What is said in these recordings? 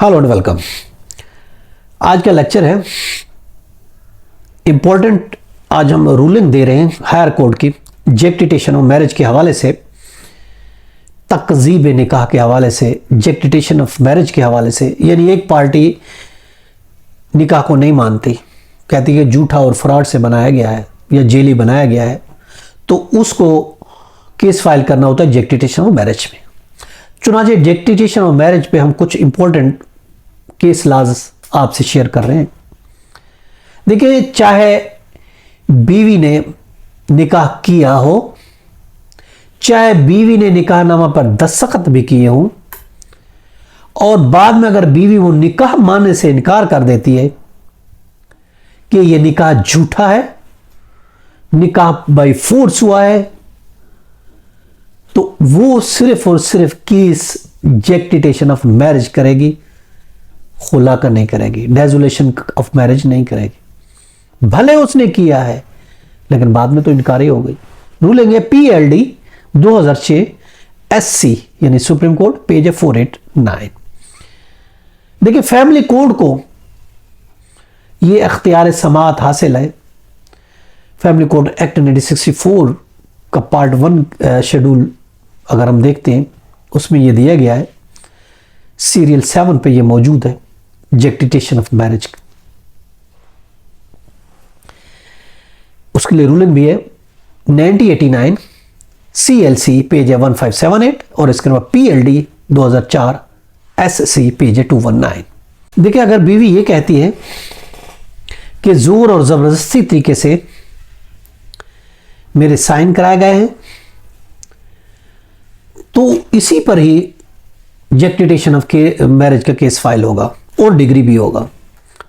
Hello and welcome. आज का lecture है इंपॉर्टेंट। आज हम रूलिंग दे रहे हैं हायर कोर्ट की जेक्टिटेशन ऑफ मैरिज के हवाले से, तकजीब निकाह के हवाले से, जेक्टिटेशन ऑफ मैरिज के हवाले से। यानी एक पार्टी निकाह को नहीं मानती, कहती है झूठा और फ्रॉड से बनाया गया है या जेली बनाया गया है, तो उसको केस फाइल करना होता है जेक्टिटेशन ऑफ मैरिज में। चुनांचे जेक्टिटेशन ऑफ मैरिज पे हम कुछ इंपॉर्टेंट केस लॉज आपसे शेयर कर रहे हैं। देखिए, चाहे बीवी ने निकाह किया हो, चाहे बीवी ने निकाहनामा पर दस्तखत भी किए हों, और बाद में अगर बीवी वो निकाह मानने से इनकार कर देती है कि ये निकाह झूठा है, निकाह बाय फोर्स हुआ है, तो वो सिर्फ और सिर्फ केस जेक्टिटेशन ऑफ मैरिज करेगी, खुला का नहीं करेगी, डेजुलेशन ऑफ मैरिज नहीं करेगी। भले उसने किया है लेकिन बाद में तो इनकार ही हो गई। रूलिंग है PLD 2006 SC यानी सुप्रीम कोर्ट, पेज 489। देखिए, फैमिली कोड को ये अख्तियार समाअत हासिल है। फैमिली कोड एक्ट 1964 का पार्ट 1 शेड्यूल अगर हम देखते हैं, उसमें ये दिया गया है, सीरियल 7 पे ये मौजूद है, जेक्टिटेशन ऑफ मैरिज। उसके लिए रूलिंग भी है 1989 CLC पेज 1578 और इसके बाद PLD 2004 SC पेज 219। देखिए, अगर बीवी ये कहती है कि जोर और जबरदस्ती तरीके से मेरे साइन कराए गए हैं, तो इसी पर ही जेक्टिटेशन ऑफ मैरिज का केस फाइल होगा और डिग्री भी होगा।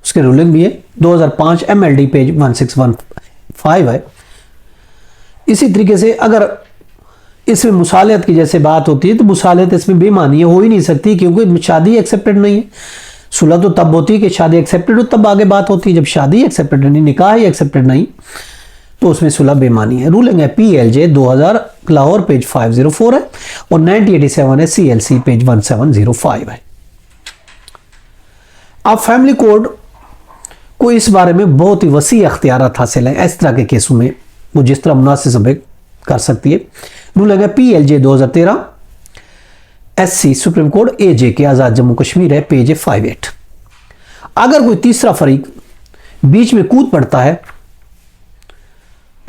उसके रूलिंग भी है 2005 MLD पेज 1615 है। इसी तरीके से अगर इसमें मुसालियत की जैसे बात होती है, तो मुसालियत इसमें बेमानी हो ही नहीं सकती, क्योंकि शादी एक्सेप्टेड नहीं है। सुलह तो तब होती है कि शादी एक्सेप्टेड हो, तब आगे बात होती है। जब शादी एक्सेप्टेड नहीं, निकाह ही एक्सेप्टेड नहीं, तो उसमें सुलह बेमानी है। रूलिंग है PLJ 2000 लाहौर पेज 504 है और 1987 है CLC पेज 1705 है। अब फैमिली कोड को इस बारे में बहुत ही वसी अख्तियारात हासिल है। इस तरह के केसों में वो जिस तरह मुनासिब कर सकती है। रूलिंग है PLJ 2013 SC supreme court AJ के आजाद जम्मू कश्मीर है, पेज 58। अगर कोई तीसरा फरीक बीच में कूद पड़ता है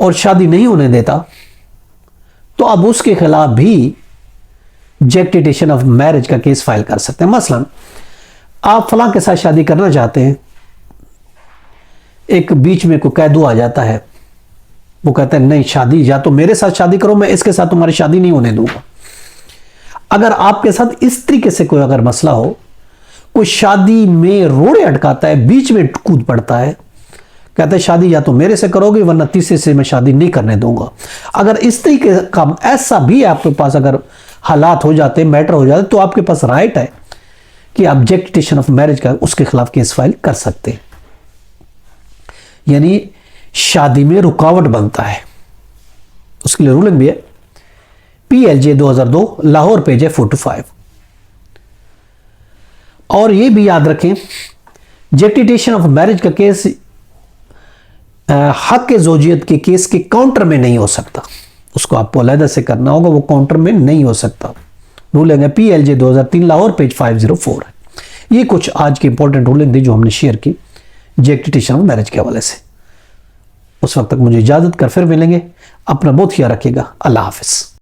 और शादी नहीं होने देता, तो अब उसके खिलाफ भी जेक्टिटेशन ऑफ मैरिज का केस फाइल कर सकते हैं। मसलन आप फलां के साथ शादी करना चाहते हैं, एक बीच में कोई कैदू आ जाता है, वो कहता है नहीं, शादी या तो मेरे साथ शादी करो, मैं इसके साथ तुम्हारी शादी नहीं होने दूंगा। अगर आपके साथ इस तरीके से कोई अगर मसला हो, कोई शादी में रोड़े अटकाता है, बीच में कूद पड़ता है, कहते हैं शादी या तो मेरे से करोगे वरना तीसरे से मैं शादी नहीं करने दूंगा। अगर इस तरीके का ऐसा भी आपके पास अगर हालात हो जाते, मैटर हो जाते, तो आपके पास राइट है कि आप जेक्टिटेशन ऑफ मैरिज का उसके खिलाफ केस फाइल कर सकते हैं। यानी शादी में रुकावट बनता है। उसके लिए रूलिंग भी है PLJ 2002 लाहौर पेज 425। और यह भी याद रखें, जेक्टिटेशन ऑफ मैरिज का केस हक के जोजियत के केस के काउंटर में नहीं हो सकता। उसको आपको अलग से करना होगा, वो काउंटर में नहीं हो सकता। रूलिंग है PLJ 2003 लाहौर पेज 504 है। ये कुछ आज की इंपॉर्टेंट रूलिंग थी जो हमने शेयर की जेक्टिटेशन ऑफ मैरिज के हवाले से। उस वक्त तक मुझे इजाजत कर, फिर मिलेंगे। अपना बहुत ख्याल रखिएगा। अल्लाह हाफिज।